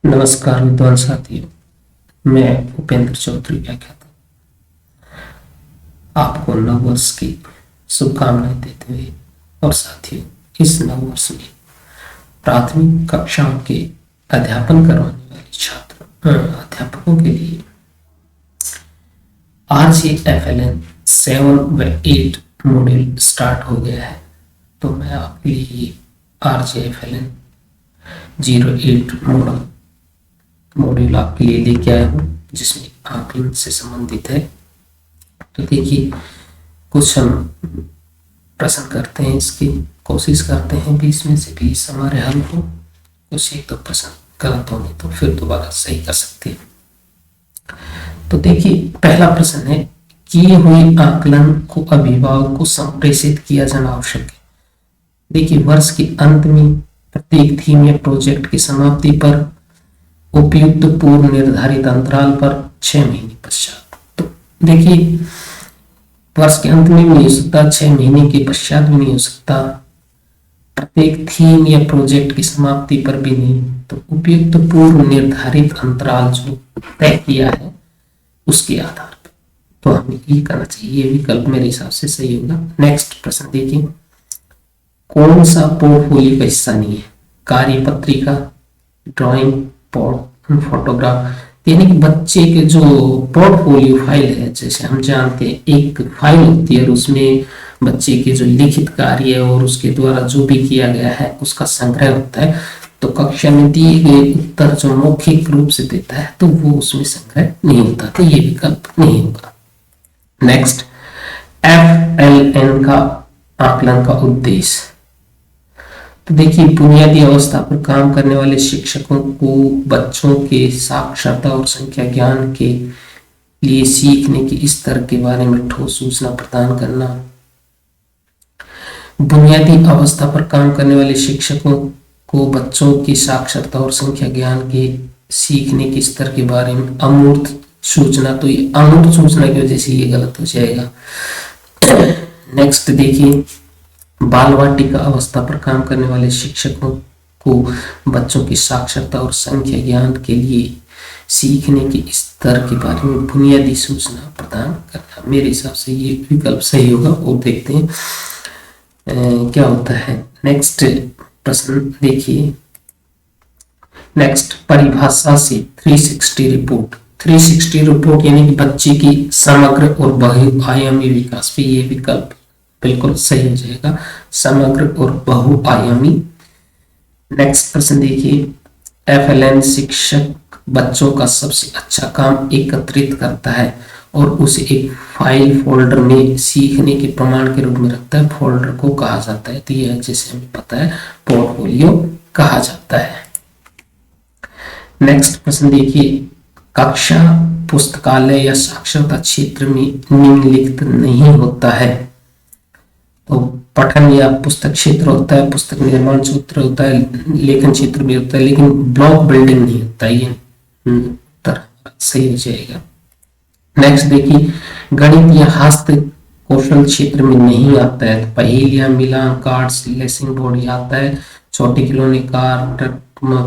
नमस्कार विद्वान साथियों, मैं उपेंद्र चौधरी व्याख्याता आपको नव वर्ष की शुभकामनाएं देते हुए और साथियों इस नव वर्ष में प्राथमिक कक्षाओं के अध्यापन करवाने वाले अध्यापकों के लिए RJFLN 7 व 8 मॉड्यूल स्टार्ट हो गया है। तो मैं आपके लिए RJFLN 08 मॉड्यूल आपके लिए लेके आया हूँ, जिसमें आकलन से संबंधित है। तो देखिए, कुछ हम प्रश्न करते हैं, इसकी कोशिश करते हैं 20 में से 20 हमारे हल हो। कुछ एक दो प्रश्न गलत होंगे तो फिर दोबारा सही कर सकते हैं। तो देखिए, पहला प्रश्न है, किए हुए आकलन को अभिभावक को संप्रेषित किया जाना आवश्यक है। देखिए, वर्ष के अंत में प्रत्येक थीम या प्रोजेक्ट की समाप्ति पर उपयुक्त पूर्व निर्धारित अंतराल पर 6 महीने पश्चात। तो देखिए, वर्ष के अंत में भी नहीं हो सकता, 6 महीने के पश्चात भी नहीं हो सकता, प्रत्येक थीम या प्रोजेक्ट की समाप्ति पर भी नहीं। तो उपयुक्त पूर्व निर्धारित अंतराल जो तय किया है उसके आधार पर तो हमें ये करना चाहिए। ये विकल्प मेरे हिसाब से सही होगा। नेक्स्ट प्रश्न देखिए, कौन सा पोर्टफोलियो का हिस्सा नहीं है? कार्यपत्रिका, ड्राइंग, फोटोग्राफ। यानी कि बच्चे के जो पोर्टफोलियो फाइल है, जैसे हम जानते हैं एक फाइल होती है और उसमें बच्चे के जो लिखित कार्य और उसके द्वारा जो भी किया गया है उसका संग्रह होता है। तो कक्षा में दिए गए उत्तर जो मौखिक रूप से देता है तो वो उसमें संग्रह नहीं होता, तो ये विकल्प नहीं होगा। नेक्स्ट, FLN का आकलन का उद्देश्य। तो देखिए, बुनियादी अवस्था पर काम करने वाले शिक्षकों को बच्चों के साक्षरता और संख्या ज्ञान के लिए सीखने के स्तर के बारे में ठोस सूचना प्रदान करना। बुनियादी अवस्था पर काम करने वाले शिक्षकों को बच्चों की साक्षरता और संख्या ज्ञान के सीखने के स्तर के बारे में अमूर्त सूचना, तो ये अमूर्त सूचना की वजह से ये गलत हो जाएगा। नेक्स्ट देखिए, बाल वाटिका अवस्था पर काम करने वाले शिक्षकों को बच्चों की साक्षरता और संख्या ज्ञान के लिए सीखने के स्तर के बारे में बुनियादी सूचना प्रदान करना। मेरे हिसाब से ये विकल्प सही होगा और देखते हैं क्या होता है। नेक्स्ट प्रश्न देखिए, नेक्स्ट परिभाषा से 360 रिपोर्ट। 360 रिपोर्ट यानी कि बच्चे की समग्र और बहुआयामी विकास पे ये विकल्प बिल्कुल सही हो जाएगा, समग्र और बहुआयामी। नेक्स्ट प्रश्न देखिए, FLN शिक्षक बच्चों का सबसे अच्छा काम एकत्रित करता है और उसे एक फाइल फोल्डर में सीखने के प्रमाण के रूप में रखता है। फोल्डर को कहा जाता है, तो यह जैसे हमें पता है पोर्टफोलियो कहा जाता है। नेक्स्ट प्रश्न देखिए, कक्षा, पुस्तकालय या साक्षरता क्षेत्र में निम्नलिखित नहीं होता है। तो पठन या पुस्तक क्षेत्र होता है, पुस्तक निर्माण क्षेत्र होता है, लेखन क्षेत्र भी होता है, लेकिन ब्लॉक बिल्डिंग नहीं होता। ये उत्तर सही हो जाएगा। नेक्स्ट देखिए, गणित या हस्त कौशल क्षेत्र में नहीं आता है। तो पहेलियां, मिलान, कार्ड्स, लेसिंग बोर्ड आता है। छोटे खिलौने, कार,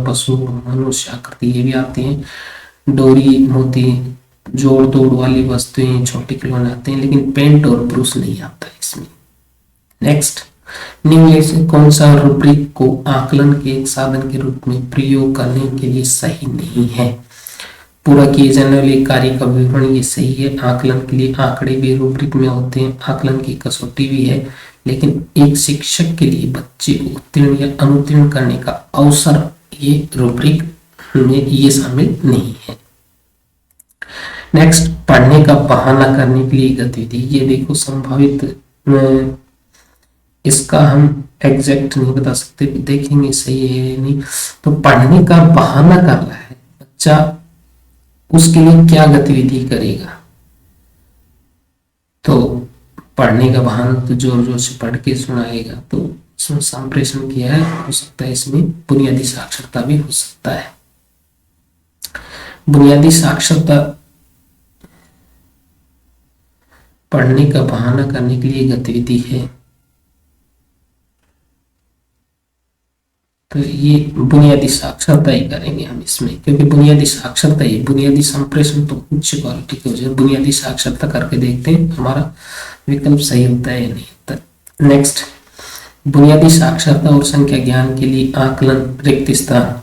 पशु, मनुष्य आकृति ये भी आती हैं। डोरी, मोती, जोड़ तोड़ वाली वस्तुएं, छोटे खिलौने आते हैं, लेकिन पेंट और ब्रश नहीं आता है इसमें। नेक्स्ट, निम्न से कौन सा रूब्रिक को आकलन के एक साधन के रूप में प्रयोग करने के लिए सही नहीं है? पूरा किए जाने वाले कार्य का विवरण ये सही है। आकलन के लिए आंकड़े भी रूब्रिक में होते हैं, आकलन की कसौटी भी है, लेकिन एक शिक्षक के लिए बच्चे को उत्तीर्ण या अनुत्तीर्ण करने का अवसर ये रूब्रिक में ये शामिल नहीं है। नेक्स्ट, पढ़ने का बहाना करने के लिए गतिविधि। ये देखो, संभावित इसका हम एग्जैक्ट नहीं बता सकते, देखेंगे सही है या नहीं। तो पढ़ने का बहाना कर रहा है बच्चा, उसके लिए क्या गतिविधि करेगा? तो पढ़ने का बहाना तो जोर जोर से पढ़ के सुनाएगा, तो इसमें संप्रेषण किया है, हो सकता है इसमें बुनियादी साक्षरता भी हो सकता है। बुनियादी साक्षरता पढ़ने का बहाना करने के लिए गतिविधि है, तो ये बुनियादी साक्षरता ही करेंगे हम इसमें, क्योंकि बुनियादी साक्षरता ही, बुनियादी संप्रेषण तो उच्च क्वालिटी की हो जाए। बुनियादी साक्षरता करके देखते हैं हमारा विकल्प सही होता है या नहीं। नेक्स्ट, बुनियादी साक्षरता और संख्या ज्ञान के लिए आकलन रिक्त स्थान।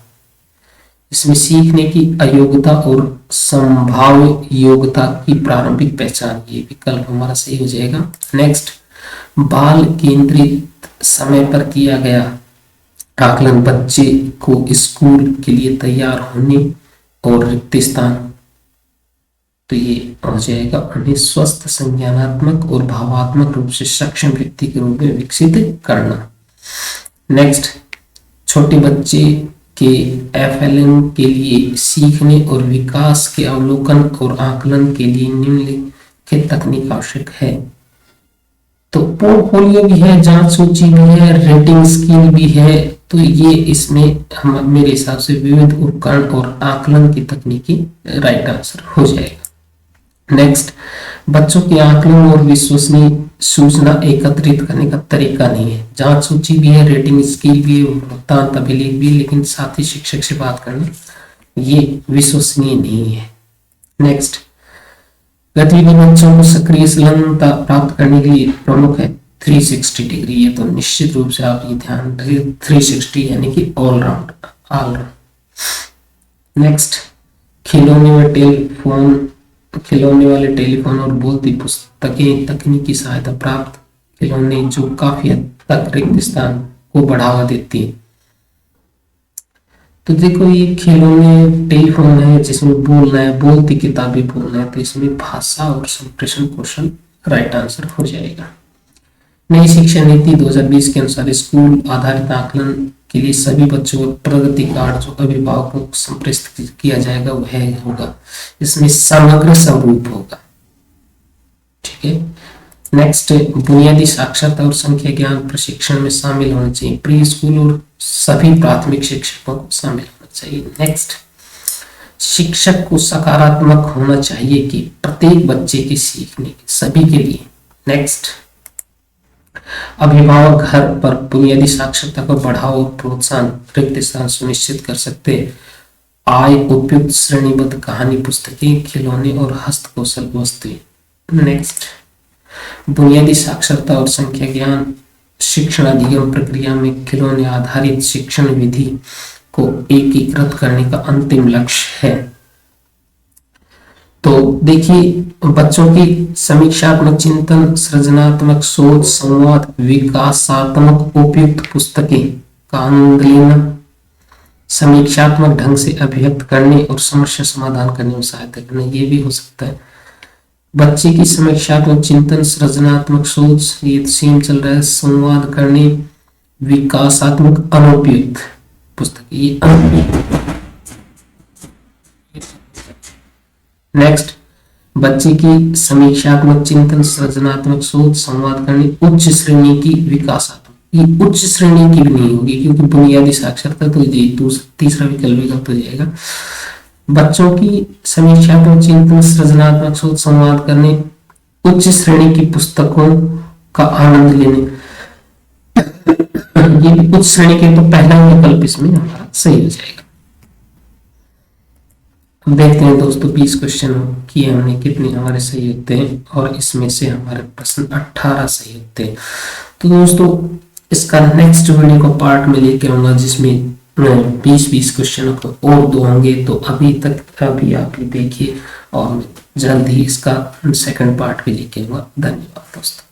इसमें सीखने की अयोग्यता और संभाव्य योग्यता की प्रारंभिक पहचान, ये विकल्प हमारा सही हो जाएगा। नेक्स्ट, बाल केंद्रित समय पर किया गया आकलन बच्चे को स्कूल के लिए तैयार होने और रिक्त स्थान, तो ये हो जाएगा उन्हें स्वस्थ संज्ञानात्मक और भावात्मक रूप से सक्षम व्यक्ति के रूप में विकसित करना। नेक्स्ट, छोटे बच्चे के एफएलएन के लिए सीखने और विकास के अवलोकन और आकलन के लिए निम्नलिखित तकनीक आवश्यक है। तो पोर्टफोलियो भी है, जांच सूची भी है, रेटिंग स्कीम भी है, तो ये इसमें हम मेरे हिसाब से विविध उपकरण और आकलन की तकनीकी राइट आंसर हो जाएगा। नेक्स्ट, बच्चों के आकलन और विश्वसनीय सूचना एकत्रित करने का तरीका नहीं है। जांच सूची भी है, रेटिंग स्केल भी है, भुगतान अभिलेख भी है, लेकिन साथ ही शिक्षक से बात करना ये विश्वसनीय नहीं है। नेक्स्ट, गतिविधि बच्चों को सक्रिय संलग्नता प्राप्त करने के लिए प्रमुख है 360 डिग्री। ये तो निश्चित रूप से आप ये ध्यान रखिए, 360 यानी कि ऑलराउंड, ऑलराउंड। नेक्स्ट, खिलौने वाले टेलीफोन और बोलती पुस्तकें तकनीकी सहायता प्राप्त खिलौने जो काफी हद तक रिक्त स्थान को बढ़ावा देती है। तो देखो ये खिलौने टेलीफोन है जिसमें बोलना है, बोलती किताबें बोलना है, तो इसमें भाषा और संप्रेषण कौशल राइट आंसर हो जाएगा। नई शिक्षा नीति 2020 के अनुसार स्कूल आधारित आकलन के लिए सभी बच्चों को प्रगति कार्ड जो अभिभावकों को संप्रेषित किया जाएगा वह होगा, इसमें समग्र स्वरूप होगा। ठीक है। नेक्स्ट, बुनियादी साक्षरता और संख्या ज्ञान प्रशिक्षण में शामिल होना चाहिए, प्री स्कूल और सभी प्राथमिक शिक्षकों को शामिल होना चाहिए। नेक्स्ट, शिक्षक को सकारात्मक होना चाहिए कि प्रत्येक बच्चे के सीखने सभी के लिए। नेक्स्ट, अभिभावक घर पर बुनियादी साक्षरता को बढ़ावा और प्रोत्साहन रिक्त स्थान सुनिश्चित कर सकते हैं। आय उपयुक्त श्रेणीबद्ध कहानी पुस्तकें, खिलौने और हस्तकौशल वस्तुएं। नेक्स्ट, बुनियादी साक्षरता और संख्या ज्ञान शिक्षण अधिगम प्रक्रिया में खिलौने आधारित शिक्षण विधि को एकीकृत करने का अंतिम लक्ष्य है। तो देखिए, बच्चों की समीक्षात्मक चिंतन, सृजनात्मक सोच, संवाद, विकासात्मक उपयुक्त पुस्तकें का आनंद लेना, समीक्षात्मक ढंग से अभिव्यक्त करने और समस्या समाधान करने में सहायता करना, ये भी हो सकता है। बच्चे की समीक्षात्मक चिंतन, सृजनात्मक सोच, ये सेम चल रहा है, संवाद करने, विकासात्मक अनुपयुक्त पुस्तक, ये अनुपयुक्त। नेक्स्ट, बच्चे की समीक्षात्मक चिंतन, सृजनात्मक सोच, संवाद करने, उच्च श्रेणी की विकासात्मक, ये उच्च श्रेणी की भी नहीं होगी क्योंकि बुनियादी साक्षरता तो तीसरा विकल्प हो जाएगा। बच्चों की समीक्षात्मक चिंतन, सृजनात्मक सोच, संवाद करने, उच्च श्रेणी की पुस्तकों का आनंद लेने, ये भी उच्च श्रेणी के, तो पहला विकल्प इसमें हमारा सही हो जाएगा। देखते हैं दोस्तों 20 क्वेश्चन किए हमने, कितने हमारे सही होते हैं, और इसमें से हमारे प्रश्न 18 सही होते हैं। तो दोस्तों इसका नेक्स्ट वीडियो को पार्ट में लेके आऊंगा जिसमें 20 क्वेश्चन और दो होंगे। तो अभी आप ये देखिए और जल्द ही इसका सेकंड पार्ट भी लेके आऊंगा। धन्यवाद दोस्तों।